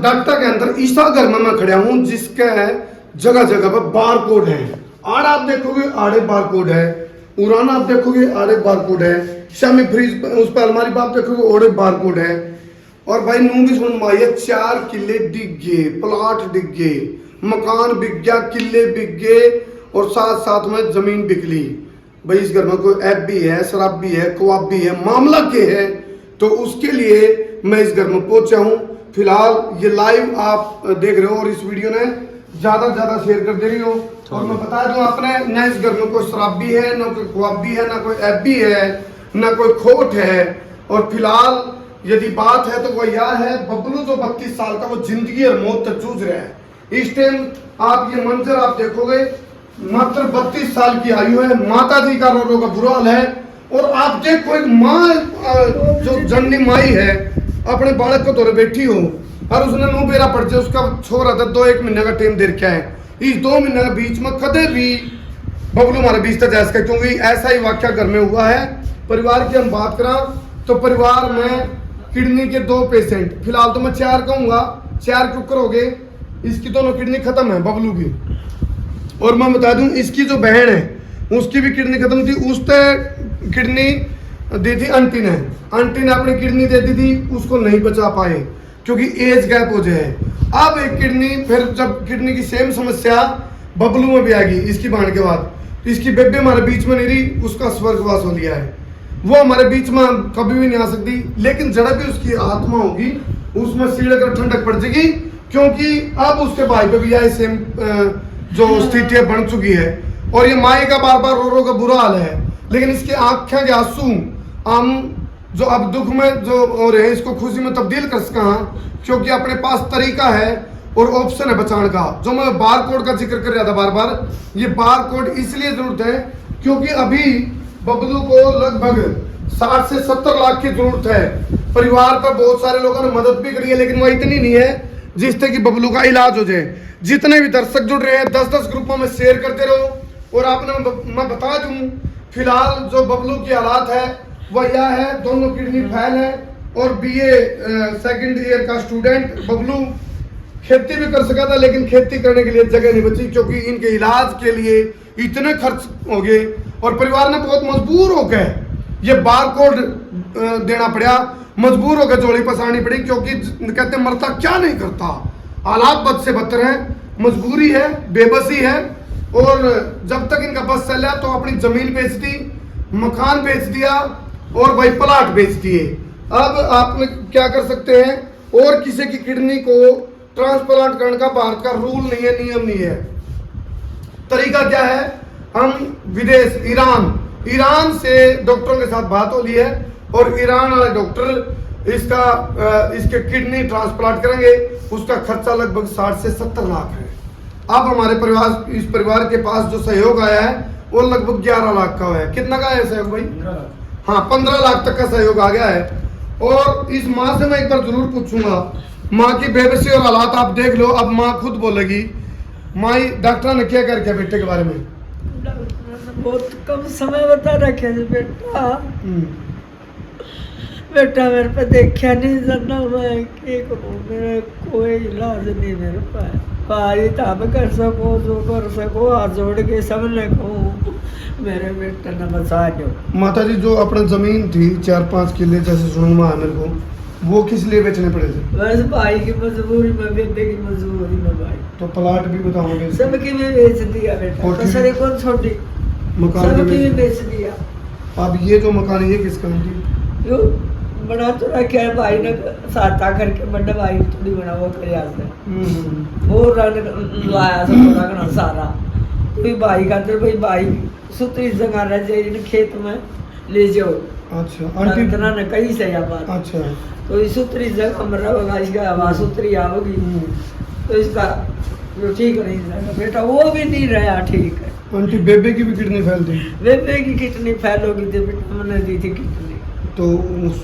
Data के अंदर ईसा घर में मैं खड़ा हूँ जिसके जगह जगह पर बार कोड है। आड़ आप देखोगे आड़े बार कोड है, उराना आप देखोगे आड़े बार कोड है, शामी फ्रीज उस पर अलमारी पर आप देखोगे ओड़े बार कोड है। और भाई नू भी सुन माइया 4 किले डिग गए, प्लाट डिग गए, मकान बिक गया, किले बिक गए और साथ साथ में जमीन बिक ली। भाई इस घर में कोई ऐप भी है, शराब भी है, कबाब भी है, मामला क्या है, तो उसके लिए मैं इस घर में पहुंचा हूं। फिलहाल ये लाइव आप देख रहे हो और इस वीडियो ने ज्यादा से ज्यादा शेयर कर दे रही हो। और मैं बता दूं आपने न इस घर में कोई शराब भी है, ना कोई कबाब भी है, ना कोई ऐप भी है, ना कोई खोट है। और फिलहाल यदि बात है तो वह यह है, बबलू जो 32 साल का वो जिंदगी और मौत तक जूझ रहा है। इस टाइम आप ये मंजर आप देखोगे, मात्र 32 साल की आयु है, माता जी का रो का बुरा हाल है। और आप देखो एक माँ जो जननी माई है अपने बालक को तोड़े बैठी हो और उसने मुंह बेरा पड़ जाए, उसका छोरा था 2-1 महीने का टाइम दे रखा है। इस 2 महीने के बीच में कदे भी बबलू हमारे बीच तक जा सके, क्योंकि ऐसा ही वाक्य घर में हुआ है। परिवार की हम बात करा तो परिवार में किडनी के 2 पेशेंट, फिलहाल तो मैं 4 कहूंगा, 4 कुकर हो गए। इसकी दोनों किडनी खत्म है बबलू की। और मैं बता दूं इसकी जो बहन है उसकी भी किडनी खत्म थी, उसने किडनी दी थी आंटी ने अपनी किडनी दे दी थी, उसको नहीं बचा पाए क्योंकि एज गैप हो जाए। अब एक किडनी, फिर जब किडनी की सेम समस्या बबलू में भी आ गई इसकी बहन के बाद, तो इसकी बेबे हमारे बीच में नहीं रही, उसका स्वर्गवास हो लिया है। वो हमारे बीच में कभी भी नहीं आ सकती, लेकिन जरा भी उसकी आत्मा होगी उसमें सीढ़ कर ठंडक पड़ जाएगी, क्योंकि अब उसके भाई पे भी यह सेम जो स्थिति बन चुकी है। और ये माई का बार बार रो का बुरा हाल है, लेकिन इसके आंखें के आंसू हम जो अब दुख में जो हो रहे हैं इसको खुशी में तब्दील कर सका, क्योंकि अपने पास तरीका है और ऑप्शन है बचाने का। जो मैं बार कोड का जिक्र कर रहा था बार बार, ये बार कोड इसलिए जरूरत है क्योंकि अभी बबलू को लगभग 60 से 70 लाख की जरूरत है। परिवार पर बहुत सारे लोगों ने मदद भी करी है, लेकिन वह इतनी नहीं है जिससे कि बबलू का इलाज हो जाए। जितने भी दर्शक जुड़ रहे हैं 10-10 ग्रुपों में शेयर करते रहो। और आपने मैं बता दूं फिलहाल जो बबलू की हालात है वह यह है, दोनों किडनी फेल है और बीए सेकंड ईयर का स्टूडेंट बबलू। खेती भी कर सका था लेकिन खेती करने के लिए जगह नहीं बची, क्योंकि इनके इलाज के लिए इतने खर्च हो गए और परिवार ने बहुत मजबूर होकर ये बार कोड देना पड़ा, मजबूर होकर जोड़ी पसारनी पड़ी, क्योंकि कहते मरता क्या नहीं करता, हालात बद से बदतर हैं, मजबूरी है, बेबसी है। और जब तक इनका बस चला तो अपनी जमीन बेच दी, मकान बेच दिया और भाई प्लाट बेच दिए। अब आप क्या कर सकते हैं, और किसी की किडनी को ट्रांसप्लांट करने का भारत का रूल नहीं है, नियम नहीं है। तरीका क्या है, हम विदेश ईरान से डॉक्टरों के साथ बात हो ली है और ईरान वाले डॉक्टर इसके किडनी ट्रांसप्लांट करेंगे। उसका खर्चा लगभग 60 से 70 लाख है। अब हमारे इस परिवार के पास जो सहयोग आया है वो लगभग 11 लाख का है। कितना का है सहयोग भाई? हाँ, 15 लाख तक का सहयोग आ गया है। और इस माँ से मैं एक बार जरूर पूछूंगा, माँ की बेबसी और हालात आप देख लो। अब माँ खुद बोलेगी, माँ डॉक्टर ने क्या कर बेटे के बारे में? बहुत कम समय बता रखे बेटा मेरे पे देखा नहीं जाना, मैं क्या करूँ, मेरा कोई इलाज नहीं मेरे पास। भाई तब कर सको जो कर सको, हाथ जोड़ के सबने कहूँ मेरे बेटे ने बचा दो। माता जी जो अपना जमीन थी 4-5 किले जैसे सुनवा है मेरे को, वो किस लिए बेचने पड़े थे? बस भाई की मजबूरी में, बेटे की मजबूरी में भाई। तो प्लाट भी बताओगे? सबकी भी बेच दिया बेटा, कसरे कौन छोटी, मकान सबकी भी बेच दिया। अब ये जो मकान है ये किसका है? यो बना तो रखा है भाई ने, साता करके बड़ा भाई थोड़ी बना वो कर वो रन लाया था थोड़ा घना सारा, तो भाई का तो भाई सुतरी जगह रह जाए खेत में ले जाओ। अच्छा आंटी ने कहीं से या बात। अच्छा, तो इस सुतरी जगह मरा होगा, इसका आवाज सुतरी आओगी तो इसका जो ठीक नहीं रहेगा बेटा, वो भी नहीं रहा ठीक है। आंटी बेबे की भी किडनी फैल थी? बेबे की किडनी फैल होगी थी बेटा, मैंने दी थी किडनी। तो उस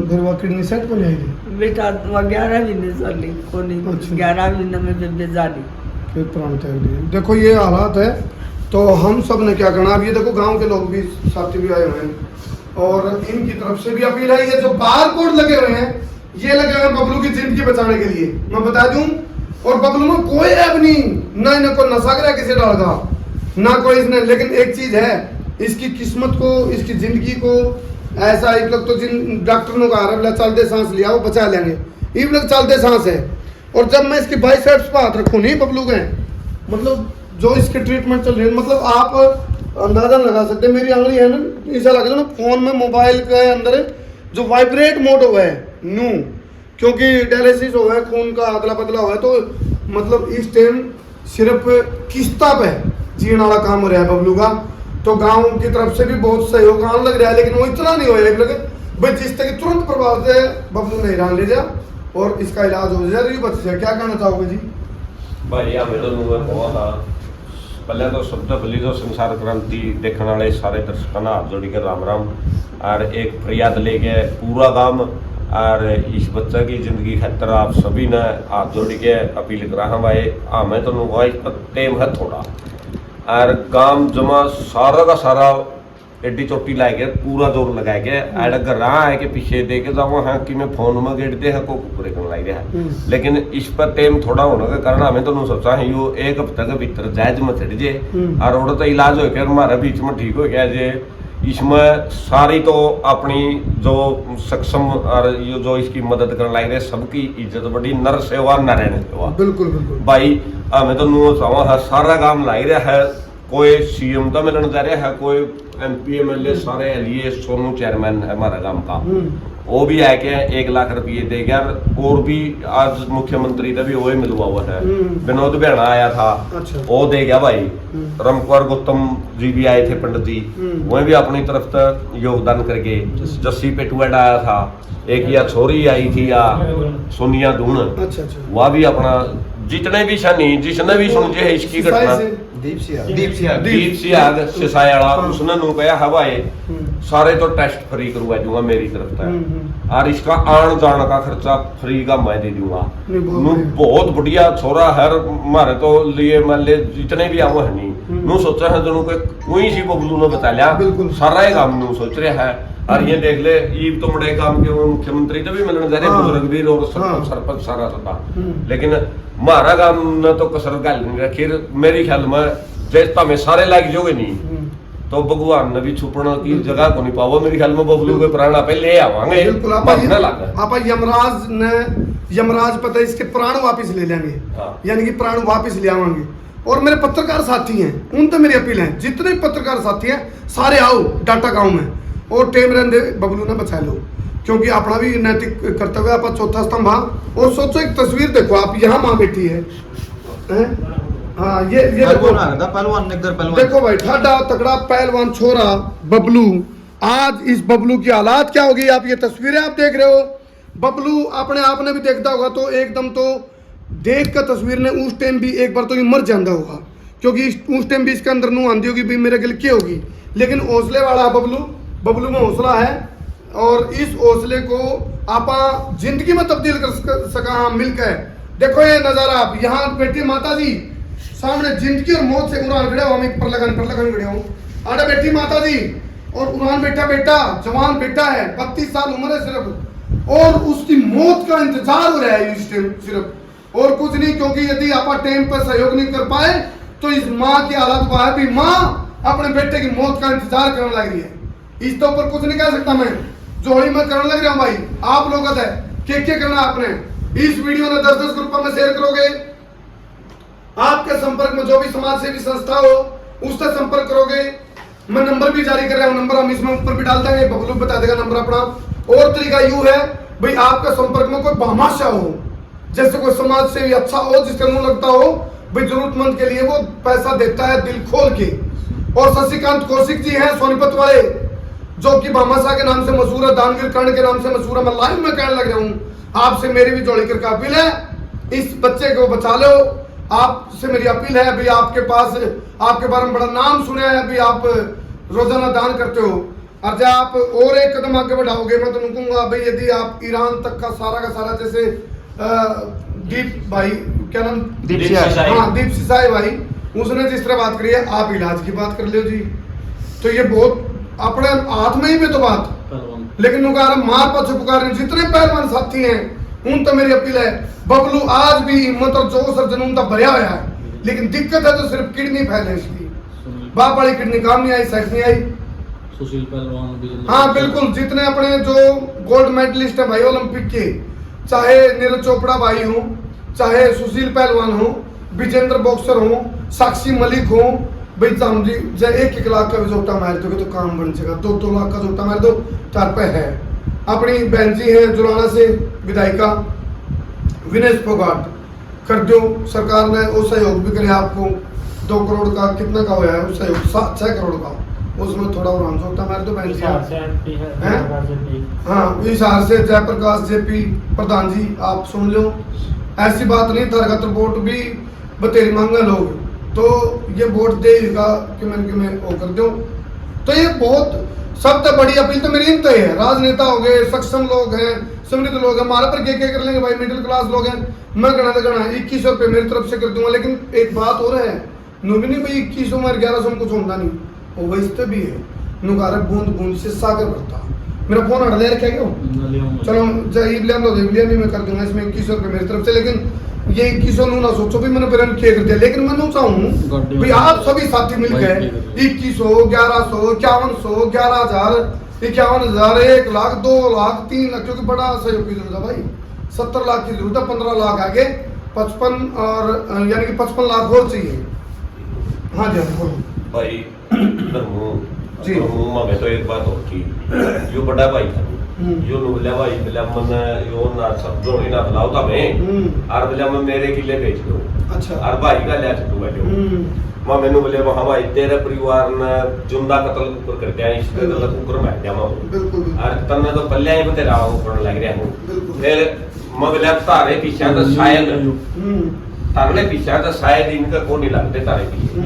फिर वो किडनी सेट बन जाएगी बेटा? 11 महीने चली कोनी, 11 महीने में बेबे जाली फिर प्राण त्याग दिए। देखो ये हालात है, तो हम सब ने क्या करना। अब ये देखो गांव के लोग भी साथी भी आए हुए हैं और इनकी तरफ से भी अपील है, ये जो बार कोड लगे हुए हैं ये लगे हुए बबलू की जिंदगी बचाने के लिए, मैं बता दूं। और बबलू में कोई ऐप नहीं, ना इन्हें कोई नशा करा किसी डाल का, ना कोई इसने। लेकिन एक चीज है, इसकी किस्मत को, इसकी जिंदगी को ऐसा, एक लोग तो जिन डॉक्टर ने कहा बोला चलते सांस लिया वो बचा लेंगे, ये लोग चलते सांस है। और जब मैं इसकी बाइसेप्स पे हाथ रखूँ नहीं बबलू के, मतलब जो इसके ट्रीटमेंट चल रही है, मतलब आप अंदाजा लगा सकते हैं। मेरी आंगली है ना, ऐसा लग रहा है ना फोन में मोबाइल के अंदर जो वाइब्रेट मोड हुआ है न्यू, क्योंकि डायलिसिस हुआ है, खून का अदला बदला हुआ है, तो मतलब इस टाइम सिर्फ किस्ता पे जीने वाला काम हो रहा है बबलू का। तो गांव की तरफ से भी बहुत सहयोग आने लग रहा है, लेकिन वो इतना नहीं होगा लगे भाई जिस तक तुरंत प्रभाव से बबलू ने ईरान ले जा और इसका इलाज हो जाए, ये बच जाए। क्या कहना चाहोगे जी? भाई हमें तो बहुत पहले तो सब तो पहले तो संसार क्रांति देखने वाले सारे दर्शकों ने हाथ जोड़ी के राम राम। और एक फरियाद लेके पूरा गांव और इस बच्चे की जिंदगी खातर आप सभी ने हाथ जोड़ी के अपील करा हम भाई हमें तो इस पर टेम है थोड़ा। और गांव जमा सारा का सारा एड्डी चोटी ला के पूरा जोर लगा के ऐड घर है कि पीछे दे के जाओ हाँ कि मैं फोन में गेटते हैं को पूरे करने लग रहा है। लेकिन इस पर टाइम थोड़ा होने के कारण हमें तो सोचा है यो एक हफ्ते के भीतर जायज में चढ़ जाए और वो तो इलाज हो गया हमारे बीच में ठीक हो गया जे। इसमें सारी तो अपनी जो सक्षम और ये जो इसकी मदद करने लग रहे सबकी इज्जत बड़ी, नर सेवा न रहने सेवा। बिल्कुल बिल्कुल भाई हमें तो सारा काम लग रहा है, कोई सीएम का मिलने जा रहा है, कोई एमपी एमएलए सारे लिए, सोनू चेयरमैन है हमारा गांव का, वो भी आके 1 लाख रुपये देगा। और भी आज मुख्यमंत्री का भी वो मिलवा हुआ है, विनोद बेहना आया था, अच्छा। वो दे गया भाई। रामकुमार गौतम जी भी आए थे पंडित जी, वह भी अपनी तरफ से योगदान करके। जस्सी पेटुएट आया था, एक या छोरी आई थी या सोनिया दून, अच्छा अच्छा, वह भी अपना जितने भी शनि जिसने भी सुनजे है इसकी घटना दीप सियाग सिसायाला उसने नु कहा हवाए सारे तो टेस्ट फ्री करवा दूंगा मेरी तरफ से और इसका आन जान का खर्चा फ्री का मैं दे दूंगा। नु बहुत बढ़िया छोरा है हमारे तो लिए मान ले जितने भी आओ है नहीं नु सोचा है दोनों को कोई सी बबलू ने बता लिया सारा ही काम नु सोच रहा है। और ये देख ले ईब तो बड़े काम के वो मुख्यमंत्री तो भी मिलने जा रहे बुजुर्ग और सरपंच सारा सता, लेकिन हमारा काम न तो कसरत गाल नहीं रखी। मेरी ख्याल में जैसा में सारे लाग जोगे नहीं तो भगवान ने भी छुपना की जगह को नहीं पाओ। मेरी ख्याल में बबलू के प्राण आप ले आवांगे। बिल्कुल आप यमराज पता इसके प्राण वापस ले लेंगे, यानी कि प्राण वापस ले आवांगे। और मेरे पत्रकार साथी हैं उन तो मेरी अपील है, जितने पत्रकार साथी हैं सारे आओ डाटा गांव में और टेम रहने बबलू ने बचा लो, क्योंकि अपना भी नैतिक कर्तव्य आप चौथा स्तंभ। और सोचो एक तस्वीर देखो आप, यहाँ माँ बैठी है, हाँ ये देखो भाई ठाडा तगड़ा पहलवान छोरा बबलू। आज इस बबलू की हालात क्या होगी, आप ये तस्वीरें आप देख रहे हो। बबलू अपने आप ने भी देखता होगा तो एकदम तो देख कर तस्वीर ने उस टाइम भी एक बार तो ये मर जाता होगा, क्योंकि उस टाइम भी इसके अंदर नू आंधी होगी भी मेरे गल क्या होगी। लेकिन हौसले वाला बबलू में हौसला है और इस हौसले को आप जिंदगी में तब्दील कर सका मिलकर। देखो ये नजारा आप यहाँ बैठी माता जी सामने जिंदगी और मौत से उड़ान भिड़ा हुआ, पर लगन भिड़ा हूँ आड़े बैठी माता जी और उड़ान बैठा बेटा जवान बेटा है 32 साल उम्र है सिर्फ, और उसकी मौत का इंतजार हो रहा है इस टाइम सिर्फ और कुछ नहीं। क्योंकि यदि आप टाइम पर सहयोग नहीं कर पाए तो इस माँ की हालत वह है भी माँ अपने बेटे की मौत का इंतजार करने लग रही है। इस तो ऊपर कुछ नहीं कह सकता मैं, जो ही मैं करने लग रहा हूँ भाई। आप लोगों का क्या करना आपने इस वीडियो ने 10-10 ग्रुपों में शेयर करोगे, आपके संपर्क में जो भी समाज सेवी संस्था हो उससे संपर्क करोगे। मैं नंबर भी जारी कर रहा हूँ, नंबर हम इसमें ऊपर भी डाल देंगे, बबलू बता देगा नंबर अपना। और तरीका यूं है भाई, आपके संपर्क में कोई भामाशाह हो, जैसे कोई समाज सेवी अच्छा हो जिसका मुंह लगता हो भाई जरूरतमंद के लिए वो पैसा देता है दिल खोल के। और शशिकांत कौशिक जी हैं सोनीपत वाले, जो कि भामाशाह के नाम से मशहूर है, दानवीर कर्ण के नाम से मशहूर है। मैं लाइव में कहने लग रहा हूँ, आपसे मेरी भी जोड़ी कर अपील है, इस बच्चे को बचा लो। आपसे मेरी अपील है, अभी आपके पास आपके बारे में बड़ा नाम सुना है, अभी आप रोजाना दान करते हो, और जब आप और एक कदम आगे बढ़ाओगे मैं तो कहूँगा भाई यदि आप ईरान तक का सारा जैसे दीप भाई क्या नाम दीप सिसाई भाई उसने जिस तरह बात करी है, आप इलाज की बात कर लो जी। तो ये बहुत अपने हाथ में ही भी तो बात लेकिन नुकार मार पाछे पुकारने जितने पहलवान साथी हैं उन तो मेरी अपील है, बबलू आज भी हिम्मत और जोश और जुनून तो भरया हुआ है, लेकिन दिक्कत है तो सिर्फ किडनी फैले इसकी, बाप वाली किडनी काम नहीं आई, सेट नहीं आई। सुशील पहलवान भी, हाँ बिल्कुल, जितने अपने जो गोल्ड मेडलिस्ट है भाई ओलंपिक के, चाहे नीरज चोपड़ा भाई हो, चाहे सुशील पहलवान हो, विजेंद्र बॉक्सर हो, साक्षी मलिक हो, भाई चांदी जय 1-1 लाख का भी जोटा मार दोगे तो काम बन जाएगा, 2-2 लाख का जोटा मार दो 4 पे है। अपनी बहन जी है जुलाना से विधायिका विनेश फोगाट, कर दो, सरकार ने वो सहयोग भी करे आपको, 2 करोड़ का कितना का होया है उस सहयोग, 6 करोड़ का, उसमें थोड़ा और हम जोटा मार दो बहन जी। हाँ हिसार से जयप्रकाश जेपी प्रधान जी, आप सुन लो, ऐसी बात नहीं, तरगत वोट भी बतेरी मांगे लोग, तो ये वोट देगा कि मैं वो कर दूं। तो ये बहुत सबसे बड़ी अपील तो मेरी इनसे है, राजनेता हो गए, सक्षम लोग हैं, समृद्ध लोग हैं, हमारे पर क्या कर लेंगे भाई, मिडिल क्लास लोग हैं, मैं गणा 2100 रुपये मेरी तरफ से कर दूंगा, लेकिन एक बात और है, नुबी नहीं भाई 2100 में 1100 में कुछ होता नहीं, वो वैसे भी है, नुगारा बूंद बूंद से सागर भरता। मेरा फोन हट ले रखा क्यों, चलो इवलियन भी मैं कर दूंगा इसमें 2100 रुपये मेरी तरफ से, लेकिन ये 2100 ना सोचो भी मैंने पेरेंट क्या कर दिया, लेकिन मैं चाहूँ भाई आप सभी साथी मिल गए 2100, 1100, 5100, 11000, 51000, 1 लाख, 2 लाख, 3 लाख, क्योंकि बड़ा सहयोग की जरूरत है भाई, 70 लाख की जरूरत है, 15 लाख आगे 55 और यानी कि 55 लाख और चाहिए। हाँ जी हाँ बोलो भाई जी। मैं तो एक बात और थी, जो बड़ा भाई था यो नुबल्या भाई बिला मन यो ना शब्दों ही ना बुलाओ था मैं, और बिला मैं मेरे किले भेज दो, अच्छा, और भाई का ले चलू बैठो, मैं मैंने बोले वहां भाई तेरे परिवार ने जुंदा कत्ल कर दिया, इसके गलत ऊपर मार दिया मैं, बिल्कुल, और तन्ने तो पल्ले ही तेरा ऊपर लग रहा हूं, बिल्कुल, फिर मैं बोले तारे पीछे तो शायद तारले पीछे तो शायद इनका को नहीं लगते तारे पीछे,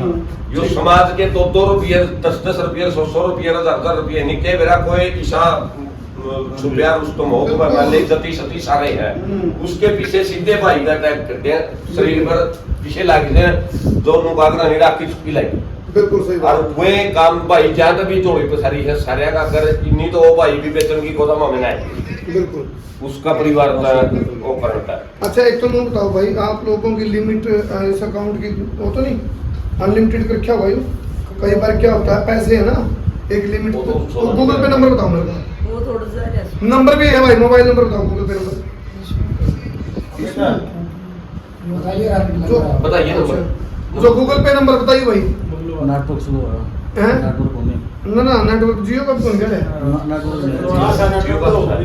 यो समाज के 2-2 रुपये, 10-10 रुपये, 100-100 रुपये, 1000 रुपये निके मेरा कोई ईशा छुपिया उसको मोह वाले जति सती सारे हैं, उसके पीछे सीधे भाई का अटैक करते हैं, शरीर पर पीछे लगते हैं, जो मुकाबला नहीं राखी चुकी लगी, बिल्कुल सही और वे काम भाई ज्यादा भी जोड़ी पसारी है सारे का, अगर इन्हीं तो वो भाई भी बेचन की गोदाम में ना बिल्कुल उसका परिवार का वो करता है। अच्छा एक तो मैं बताओ भाई, आप लोगों की लिमिट इस अकाउंट की वो तो नहीं अनलिमिटेड कर क्या भाई, कई बार क्या होता है पैसे है ना एक लिमिट, तो गूगल पे नंबर बताओ मेरे को, वो थोड़ा सा नंबर भी है भाई, मोबाइल नंबर बताओ गूगल पे नंबर बताइए नंबर, जो गूगल पे नंबर बताइए भाई। नेटवर्क स्लो है, हैं? नेटवर्क होने, ना नेटवर्क जियो का कौन है,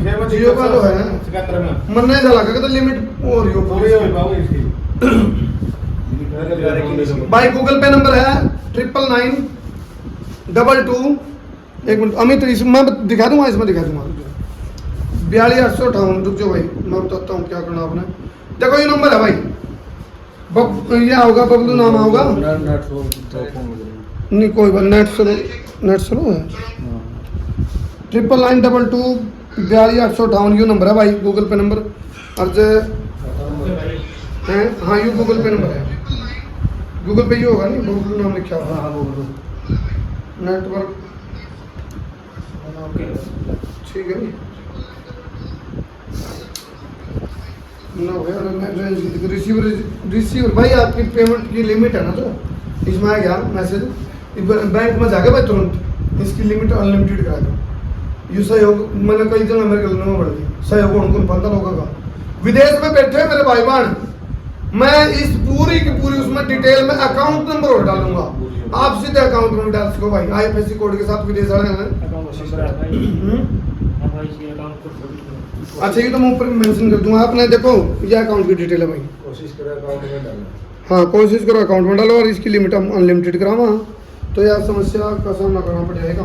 नेटवर्क जियो का तो है, मन नहीं चला तो लिमिट और यो भाई गूगल पे नंबर है 99922, एक मिनट अमित इसमें दिखा दूंगा, इसमें दिखा दूंगा 42,858, रुक जाओ भाई मैं बताता हूँ क्या करना आपने, देखो ये नंबर है भाई, ये होगा बबलू नाम होगा नहीं, कोई बात नेट स्लो है, 99922 42,858 यू नंबर है भाई गूगल पे नंबर, और जो है हाँ यू गूगल पे नंबर है, गूगल पे ही होगा नहीं, बबलू नाम लिखा होगा, हाँ नेटवर्क ठीक है ना भैया, रिसीवर भाई आपकी पेमेंट की लिमिट है ना, तो इसमें आ गया मैसेज बैंक में जाके भाई तुरंत इसकी लिमिट अनलिमिटेड करा दो, ये सहयोग मैंने कई जगह मेरे गलने में बढ़ गई, सहयोग उनको 15 लोगों का, विदेश में बैठे मेरे भाई बहन, मैं इस पूरी की पूरी उसमें डिटेल में अकाउंट नंबर और डालूंगा, आप सीधे अकाउंट में डाल सको भाई, IFSC कोड के साथ विदेश वाले हैं। अच्छा ये तो मैं ऊपर मेंशन कर दूंगा, आपने देखो ये अकाउंट की डिटेल है भाई, कोशिश करो अकाउंट में डालना, हाँ कोशिश करो अकाउंट में डालो, और इसकी लिमिट हम अनलिमिटेड करावा, तो यार समस्या का सामना करना पड़ जाएगा।